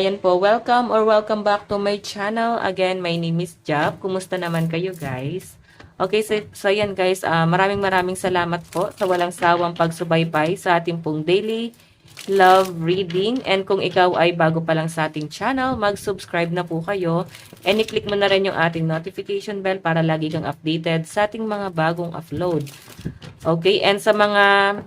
ayan po, welcome or welcome back to my channel. Again, my name is Jab. Kumusta naman kayo guys? Okay, so ayan guys, maraming salamat po sa walang sawang pagsubaybay sa ating pong daily love reading. And kung ikaw ay bago pa lang sa ating channel, mag-subscribe na po kayo. And i-click mo na rin yung ating notification bell para lagi kang updated sa ating mga bagong upload. Okay, and sa mga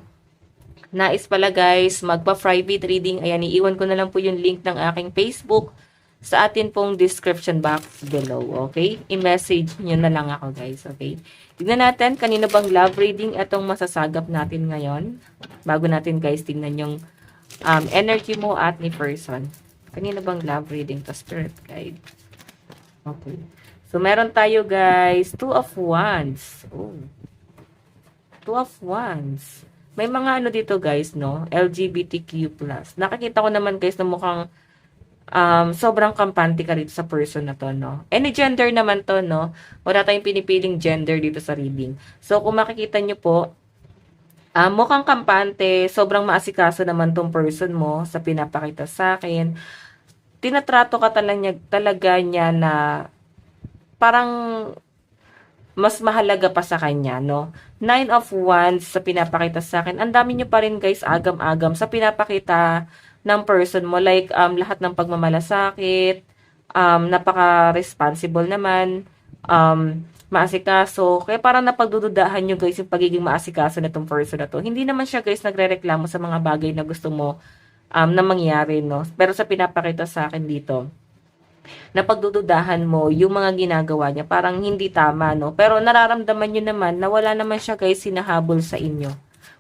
nais pala guys, magpa-private reading. Ayan, iiwan ko na lang po yung link ng aking Facebook sa atin pong description box below. Okay? I-message nyo na lang ako guys. Okay? Tignan natin, kanino bang love reading itong masasagap natin ngayon. Bago natin guys, tignan yung energy mo at ni person. Kanino bang love reading to spirit guide? Okay. So, meron tayo guys, Two of Wands. Oh. Two of Wands. May mga ano dito guys, no? LGBTQ+. Nakakita ko naman guys na mukhang sobrang kampante ka rito sa person na to, no? Any gender naman to, no? Wala tayong pinipiling gender dito sa reading. So, kung makikita nyo po, mukhang kampante, sobrang maasikaso naman tong person mo sa pinapakita sa akin. Tinatrato ka talaga niya na parang mas mahalaga pa sa kanya, no? Nine of Wands sa pinapakita sa akin. Ang dami nyo pa rin guys, agam-agam sa pinapakita ng person mo. Like, lahat ng pagmamalasakit, napaka-responsible naman, maasikaso. Kaya parang napagdududahan nyo guys yung pagiging maasikaso na itong person na to. Hindi naman siya guys nagre-reklamo sa mga bagay na gusto mo na mangyari, no? Pero sa pinapakita sa akin dito, na pagdududahan mo yung mga ginagawa niya, parang hindi tama, no? Pero nararamdaman nyo naman na wala naman siya guys sinahabol sa inyo.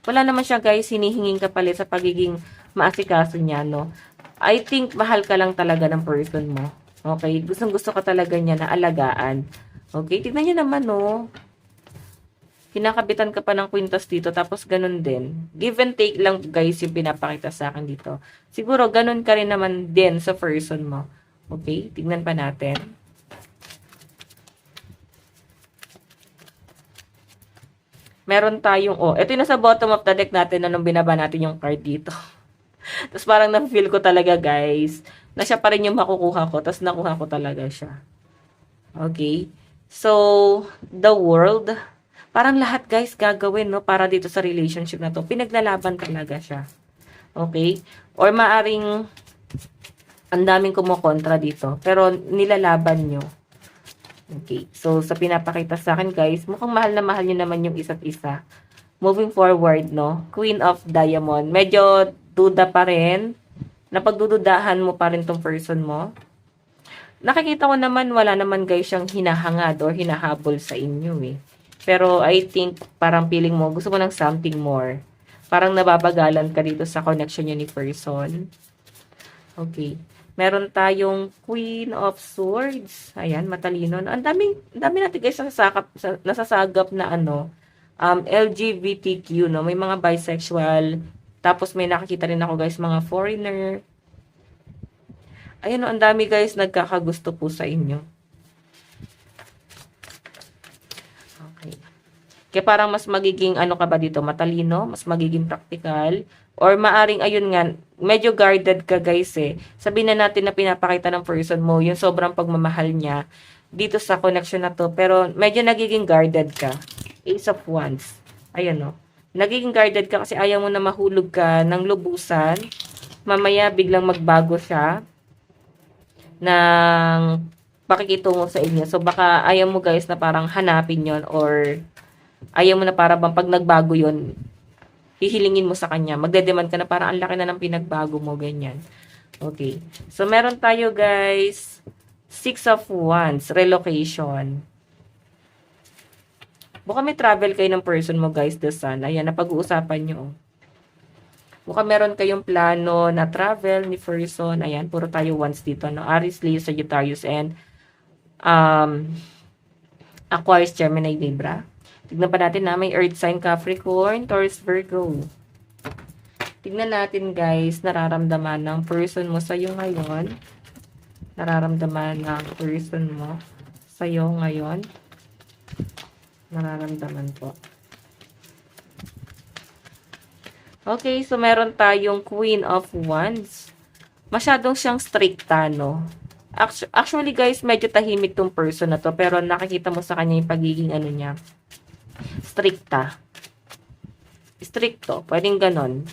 Wala naman siya guys hinihinging kapalit sa pagiging maasikaso niya, no? I think mahal ka lang talaga ng person mo. Okay? Gustong gusto ka talaga niya na alagaan. Okay? Tignan niyo naman, no? Kinakabitan ka pa ng kwintas dito, tapos ganun din. Give and take lang guys yung pinapakita sa akin dito. Siguro ganun ka rin naman din sa person mo. Okay, tignan pa natin. Meron tayong, ito yung nasa bottom of the deck natin na nung binaba natin yung card dito. Tapos parang na-feel ko talaga guys, na siya pa rin yung makukuha ko, tapos nakuha ko talaga siya. Okay, so, the world, parang lahat guys gagawin, no, para dito sa relationship na to. Pinaglalaban talaga siya. Okay, or maaring ang daming kumukontra dito. Pero nilalaban nyo. Okay. So, sa pinapakita sa akin, guys, mukhang mahal na mahal nyo naman yung isa't isa. Moving forward, no? Queen of Diamond. Medyo duda pa rin. Napagdududahan mo pa rin tong person mo. Nakikita ko naman, wala naman guys siyang hinahangad or hinahabol sa inyo eh. Pero I think, parang feeling mo, gusto mo ng something more. Parang nababagalan ka dito sa connection nyo ni person. Okay. Meron tayong Queen of Swords. Ayan, matalino. Ang dami natin guys nasasagap na LGBTQ, no? May mga bisexual. Tapos may nakikita rin ako guys, mga foreigner. Ayan, no, ang dami guys nagkakagusto po sa inyo. Okay. Kaya parang mas magiging ka ba dito, matalino, mas magiging practical. Or maaring, ayun nga, medyo guarded ka guys eh. Sabihin na natin na pinapakita ng person mo, yung sobrang pagmamahal niya dito sa connection na to. Pero medyo nagiging guarded ka. Ace of Wands. Ayan no. Nagiging guarded ka kasi ayaw mo na mahulog ka ng lubusan. Mamaya biglang magbago siya ng pakikitungo sa inyo. So baka ayaw mo guys na parang hanapin yon, or ayaw mo na para bang pag nagbago yon, hihilingin mo sa kanya. Magdedemand ka na parang ang laki na ng pinagbago mo, ganyan. Okay. So, meron tayo, guys, Six of Wands, relocation. Baka may travel kayo ng person mo, guys, the sun. Ayan, napag-uusapan nyo. Baka meron kayong plano na travel ni person. Ayan, puro tayo wands dito, no? Aries, Leo, Sagittarius, and Aquarius, Gemini, Libra. Tignan pa natin na may earth sign, Capricorn, Taurus, Virgo. Tignan natin guys, nararamdaman ng person mo sa'yo ngayon. Nararamdaman ng person mo sa'yo ngayon. Nararamdaman po. Okay, so meron tayong Queen of Wands. masyadong siyang stricta, no? Actually, guys, medyo tahimik tong person na to, pero nakikita mo sa kanya yung pagiging ano niya, stricta. Stricto, pwedeng ganon.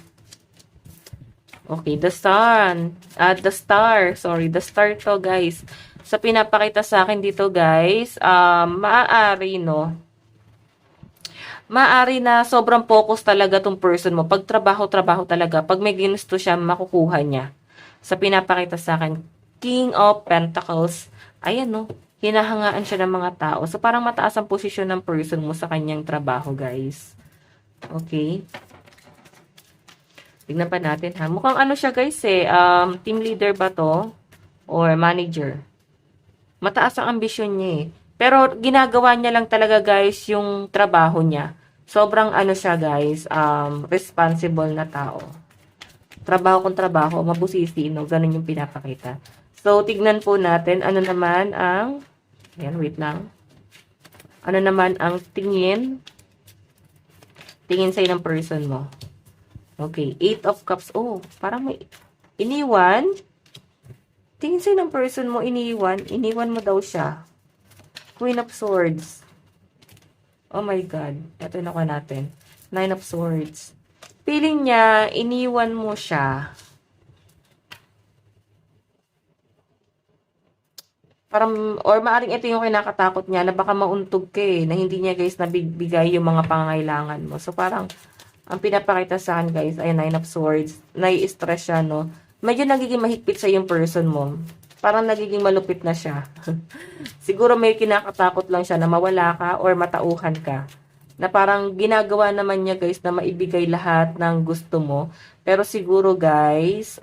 Okay, the sun. The star. Sorry, the star to, guys. Sa pinapakita sa akin dito, guys, maaari, no? Maaari na sobrang focus talaga tong person mo. Pag trabaho talaga. Pag may ginusto siya, makukuha niya. Sa pinapakita sa akin, King of Pentacles. Ayan, no? Hinahangaan siya ng mga tao. So, parang mataas ang posisyon ng person mo sa kanyang trabaho, guys. Okay? Tignan pa natin, ha? Mukhang ano siya, guys, eh. Team leader ba to? Or manager? Mataas ang ambisyon niya, eh. Pero, ginagawa niya lang talaga, guys, yung trabaho niya. Sobrang ano siya, guys, responsible na tao. Trabaho kung trabaho, mabusisi, no? Ganun yung pinapakita. So, tignan po natin, ano naman ang, ayan, wait lang. Ano naman ang tingin sa'yo ng person mo. Okay, 8 of Cups. Oh, parang may iniwan. Tingin sa'yo ng person mo, iniwan mo daw siya. Queen of Swords. Oh my God. Ito na ko natin. 9 of Swords. Feeling niya, iniwan mo siya. Parang, or maaring ito yung kinakatakot niya na baka mauntog ka eh, na hindi niya guys nabibigay yung mga pangangailangan mo. So parang, ang pinapakita sa akin guys ay 9 of Swords. Nai-stress siya, no? Medyo nagiging mahigpit sa yung person mo. Parang nagiging malupit na siya. Siguro may kinakatakot lang siya na mawala ka or matauhan ka. Na parang ginagawa naman niya guys na maibigay lahat ng gusto mo. Pero siguro guys,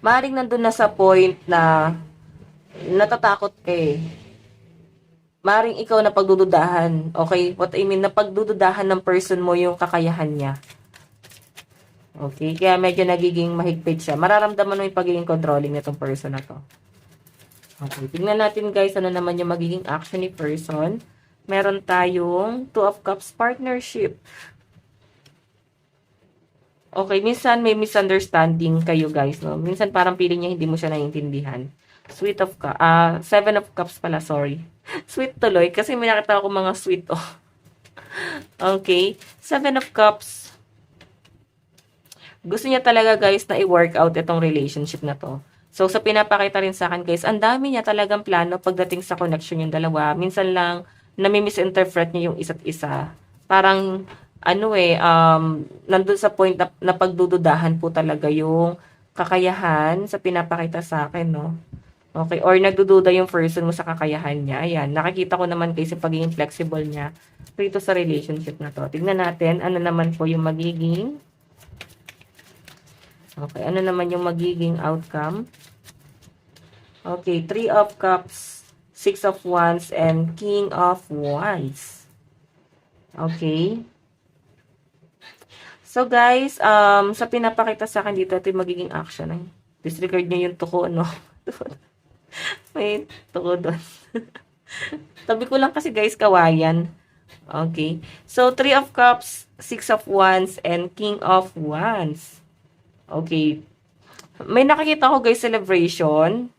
maaaring nandun na sa point na natatakot ka eh. Maaaring ikaw na pagdududahan. Okay? What I mean, na pagdududahan ng person mo yung kakayahan niya. Okay? Kaya medyo nagiging mahigpit siya. Mararamdaman mo yung pagiging controlling nitong person na to. Okay. Tingnan natin guys, ano naman yung magiging action ni person. Meron tayong 2 of Cups partnership. Okay, minsan may misunderstanding kayo guys, no? Minsan parang feeling niya hindi mo siya naiintindihan. Sweet of Cups. 7 of Cups pala, sorry. Sweet tuloy, kasi may nakita ako mga sweet, oh. Okay, 7 of Cups. Gusto niya talaga guys na i-work out itong relationship na to. So, sa pinapakita rin sa akin guys, ang dami niya talagang plano pagdating sa connection yung dalawa. Minsan lang, nami-misinterpret niya yung isa't isa. Parang, nandun sa point na pagdududahan po talaga yung kakayahan sa pinapakita sa akin, no? Okay, or nagdududa yung person mo sa kakayahan niya. Ayan, nakikita ko naman kasi pagiging flexible niya dito sa relationship na to. Tignan natin, ano naman po yung magiging ano naman yung magiging outcome? Okay, 3 of Cups, 6 of Wands, and King of Wands. Okay. So, guys, sa pinapakita sa akin dito, ito yung magiging action. Ay, disregard nyo yung tuko, no? May tuko doon. Tabi ko lang kasi, guys, kawayan. Okay. So, 3 of Cups, 6 of Wands, and King of Wands. Okay. May nakikita ko guys celebration.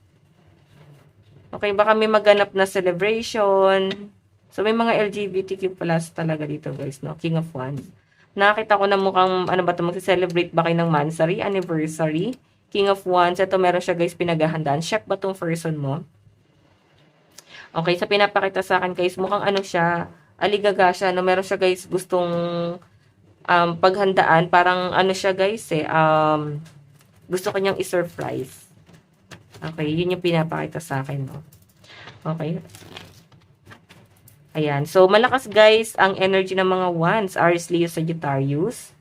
Okay, baka may maganap na celebration. So, may mga LGBTQ plus talaga dito guys, no? King of Wands. Nakita ko na mukhang, ano ba ito, magsi-celebrate ba kayo ng monthsary, anniversary? King of Wands. Ito, meron siya guys pinaghahandaan. Check ba tong person mo? Okay, sa pinapakita sa akin guys, mukhang ano siya, aligaga siya, no? Meron siya guys gustong paghandaan, parang ano siya guys gusto ko niyang i-surprise. Okay, yun yung pinapakita sa akin, no? Okay. Ayan, so malakas guys ang energy ng mga Wands, Aries, Leo, Sagittarius.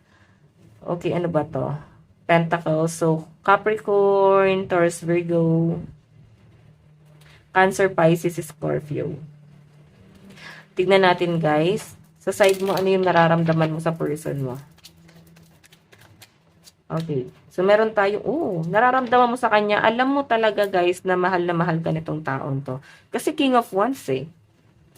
Okay, ano ba to? Pentacles, so Capricorn, Taurus, Virgo, Cancer, Pisces, Scorpio. Tignan natin guys. Sa side mo, ano yung nararamdaman mo sa person mo? Okay. So, meron tayong, nararamdaman mo sa kanya, alam mo talaga guys na mahal ka nitong taon to. Kasi King of Wands eh.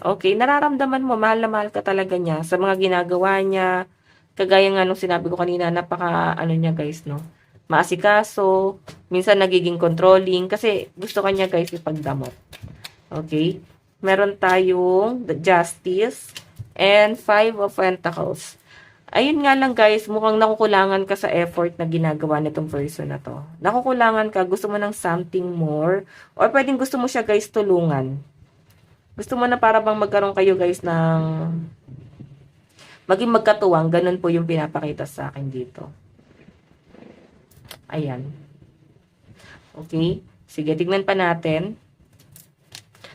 Okay, nararamdaman mo, mahal na mahal ka talaga niya sa mga ginagawa niya. Kagaya nga nung sinabi ko kanina, napaka, niya guys, no? maasikaso, minsan nagiging controlling, kasi gusto kanya guys ipagdamot. Okay? Meron tayong the Justice and Five of Pentacles. Ayun nga lang guys, mukhang nakukulangan ka sa effort na ginagawa nitong person na to. Nakukulangan ka, gusto mo ng something more, or pwedeng gusto mo siya guys tulungan. Gusto mo na para bang magkaroon kayo guys ng maging magkatuwang, ganun po yung pinapakita sa akin dito. Ayan. Okay? Sige, tignan pa natin.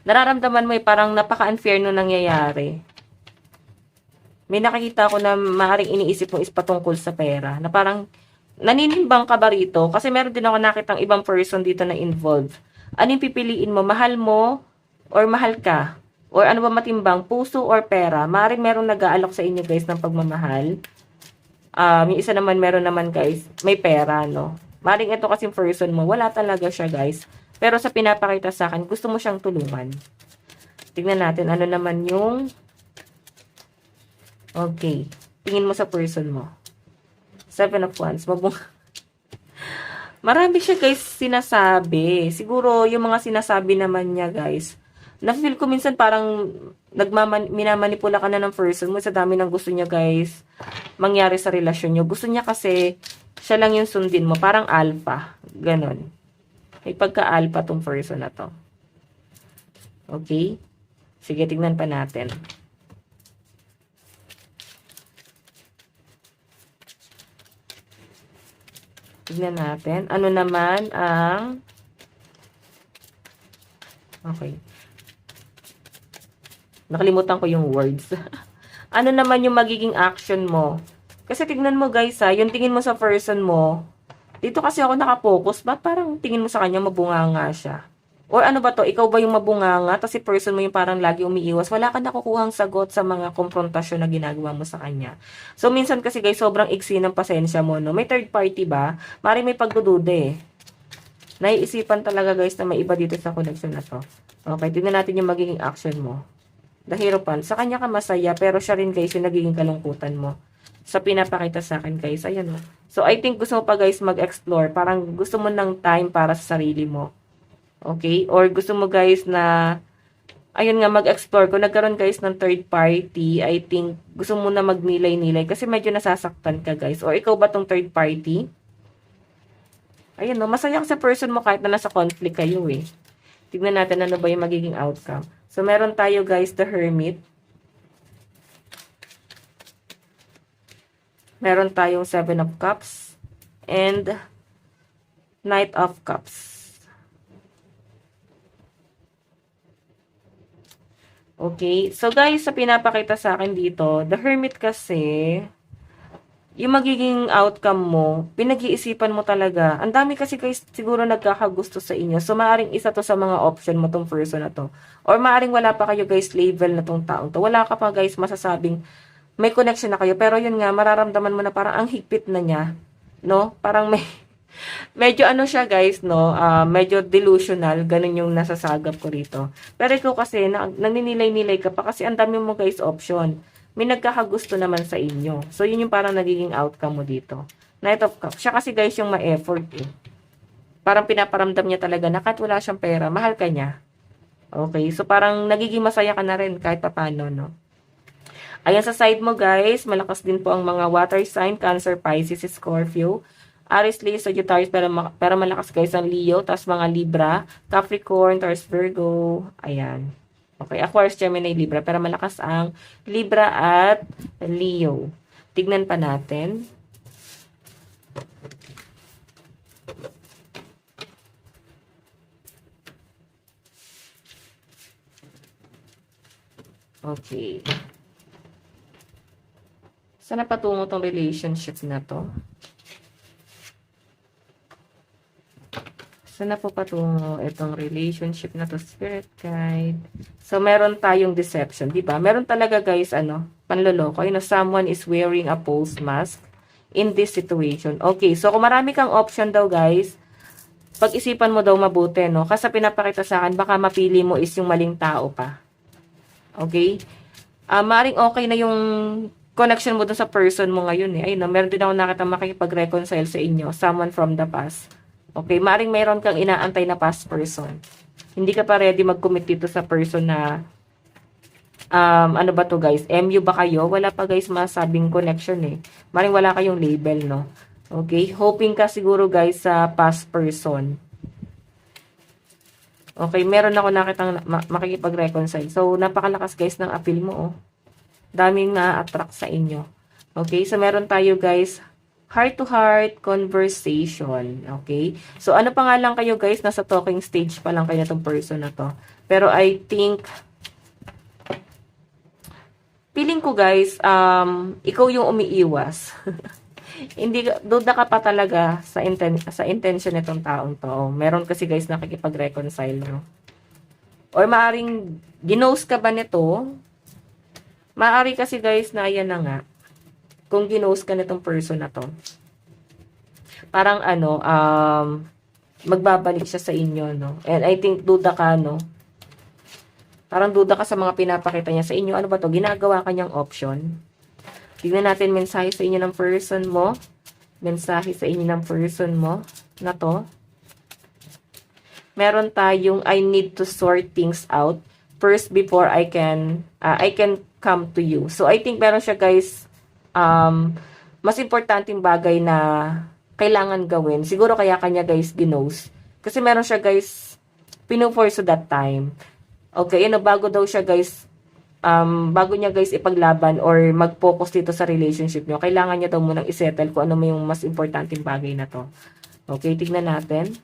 Nararamdaman mo parang napaka-unfair no nangyayari. May nakikita ko na maaaring iniisip mo is patungkol sa pera. Na parang, naninimbang ka ba rito? Kasi meron din ako nakitang ibang person dito na involved. Ano yung pipiliin mo? Mahal mo? Or mahal ka? Or ano ba matimbang? Puso or pera? Maaaring meron nag-aalok sa inyo guys ng pagmamahal. Yung isa naman meron naman guys, may pera, no? Maaaring ito kasing person mo, wala talaga siya guys. Pero sa pinapakita sa akin, gusto mo siyang tulungan. Tignan natin, ano naman yung okay. Tingin mo sa person mo. Seven of Wands. Marami siya guys sinasabi. Siguro yung mga sinasabi naman niya guys. Na-feel ko minsan parang minamanipula ka na ng person mo sa dami ng gusto niya guys mangyari sa relasyon niyo. Gusto niya kasi siya lang yung sundin mo. Parang alpha. Ganon. May pagka-alpha tong person na to. Okay? Sige, tignan pa natin. Tignan natin. Ano naman ang okay. Nakalimutan ko yung words. Ano naman yung magiging action mo? Kasi tignan mo guys yung tingin mo sa person mo, dito kasi ako nakapokus, ba parang tingin mo sa kanya mabunganga siya? Or ano ba to? Ikaw ba yung mabunganga? Tapos si person mo yung parang lagi umiiwas. Wala ka nakukuhang sagot sa mga konfrontasyon na ginagawa mo sa kanya. So, minsan kasi guys, sobrang iksi ng pasensya mo, no? May third party ba? Mari may pagdududa eh. Naiisipan talaga guys na may iba dito sa connection na to. Okay, tignan natin yung magiging action mo. The Hierophant. Sa kanya ka masaya, pero siya rin guys yung nagiging kalungkutan mo. Sa pinapakita sa akin guys. Ayan o. So, I think gusto mo pa guys mag-explore. Parang gusto mo ng time para sa sarili mo. Okay? Or gusto mo guys na, ayun nga, mag-explore. Kung nagkaroon guys ng third party, I think gusto mo na magnilay-nilay kasi medyo nasasaktan ka guys. Or ikaw ba tong third party? Ayun no, masaya ka sa person mo kahit na nasa conflict kayo eh. Tignan natin ano ba yung magiging outcome. So, meron tayo guys, the Hermit. Meron tayong Seven of Cups. And Knight of Cups. Okay, so guys, sa pinapakita sa akin dito, the Hermit kasi, yung magiging outcome mo, pinag-iisipan mo talaga. Ang dami kasi guys, siguro nagkakagusto sa inyo. So, maaaring isa to sa mga option mo tong person na to. Or maaaring wala pa kayo guys, label na tong taong to. Wala ka pa guys masasabing may connection na kayo. Pero yun nga, mararamdaman mo na parang ang higpit na niya. No? Parang may medyo ano siya guys, no? Medyo delusional. Ganun yung nasasagap ko rito. Pero ikaw kasi, naninilay-nilay ka pa kasi ang dami mo guys option. May nagkakagusto naman sa inyo. So, yun yung parang nagiging outcome mo dito. Knight of Cups. Siya kasi guys yung ma-effort eh. Parang pinaparamdam niya talaga na kahit wala siyang pera, mahal ka niya. Okay? So, parang nagiging masaya ka na rin kahit papano, no? Ayan sa side mo guys, malakas din po ang mga water sign, Cancer, Pisces, Scorpio. Aries, Leo, Sagittarius, pero malakas guys ang Leo, tapos mga Libra, Capricorn, Taurus, Virgo, ayan. Okay, Aquarius, Gemini, Libra, pero malakas ang Libra at Leo. Tignan pa natin. Okay. Saan na patungo tong relationship na to? Saan na po patungo itong relationship na to, Spirit Guide? So, meron tayong deception, di ba? Meron talaga guys, panloloko. You know, someone is wearing a false mask in this situation. Okay, so kung marami kang option daw guys, pag-isipan mo daw mabuti, no? Kasi pinapakita sa akin, baka mapili mo is yung maling tao pa. Okay? Maring okay na yung connection mo dun sa person mo ngayon eh. Ayun, no, meron din ako nakita makikipag-reconcile sa inyo, someone from the past. Okay, maring mayroon kang inaantay na past person. Hindi ka pa ready mag-commit dito sa person na, ano ba to guys? MU ba kayo? Wala pa guys masabing connection eh. Maring wala kayong label, no? Okay, hoping ka siguro guys sa past person. Okay, meron ako nakitang makikipag-reconcile. So, napakalakas guys ng appeal mo, oh. Daming na-attract sa inyo. Okay, so meron tayo guys, heart-to-heart conversation. Okay, so ano pa nga lang kayo guys, nasa talking stage pa lang kayo na tong person na to. Pero I think, feeling ko guys, ikaw yung umiiwas. Hindi, duda ka pa talaga sa intention nitong taong to. Meron kasi guys nakikipag-reconcile, no? Or maaring ginose ka ba nito? Maari kasi guys na ayan na nga. Kung ginose ka nitong person na to. Parang ano, magbabalik siya sa inyo, no? And I think duda ka, no? Parang duda ka sa mga pinapakita niya sa inyo. Ano ba to? Ginagawa kanyang option. Tignan natin mensahe sa inyo ng person mo. Mensahe sa inyo ng person mo na to. Meron tayong I need to sort things out first before I can come to you. So I think meron siya guys mas importanteng bagay na kailangan gawin. Siguro kaya kanya guys ginose. Kasi meron siya guys pinu-force that time. Okay, bago daw siya guys bago niya guys ipaglaban or mag-focus dito sa relationship niyo, kailangan niya daw munang isettle kung ano yung mas importanteng bagay na to. Okay, tignan natin.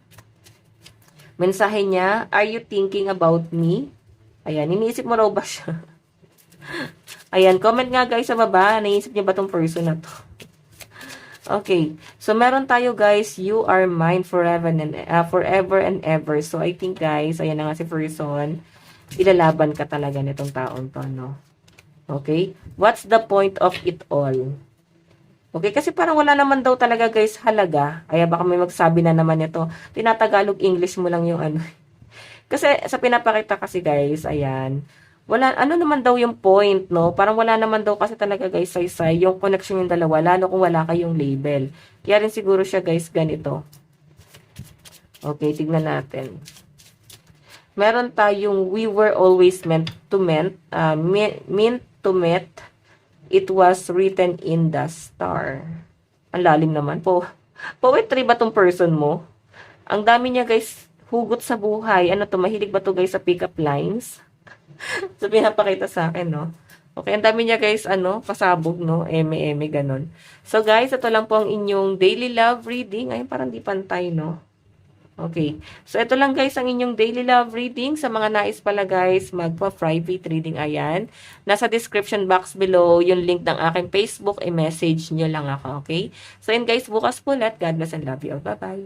Mensahe niya, are you thinking about me? Ayan, iniisip mo raw ba siya? Ayan, comment nga guys sa baba, naisip niyo ba tong person na to? Okay, so meron tayo guys, you are mine forever and ever. So I think guys, ayan na nga si person, ilalaban ka talaga nitong taon to, no? Okay, what's the point of it all? Okay, kasi parang wala naman daw talaga guys halaga. Ay, baka may magsabi na naman ito. Tinatagalog English mo lang yung ano. Kasi sa pinapakita kasi guys, ayan. Wala, ano naman daw yung point, no? Parang wala naman daw kasi talaga guys saysay yung connection yung dalawa, lalo kung wala kayong label. Kaya rin siguro siya guys ganito. Okay, tignan natin. Meron tayong we were always meant to meet. It was written in the star. Ang lalim naman po. Poetry ba tong person mo? Ang dami niya guys, hugot sa buhay. Ano to, mahilig ba to guys sa pick-up lines? So, pinapakita sa akin, no? Okay, ang dami niya guys, pasabog, no? Eme, ganon. So, guys, ito lang po ang inyong daily love reading. Ay, parang di pantay, no? Okay. So, ito lang guys ang inyong daily love reading. Sa mga nais pala guys, magpa-private reading, ayan. Nasa description box below yung link ng aking Facebook. I-message nyo lang ako, okay? So, yun guys, bukas po ulit. God bless and love you all. Bye-bye.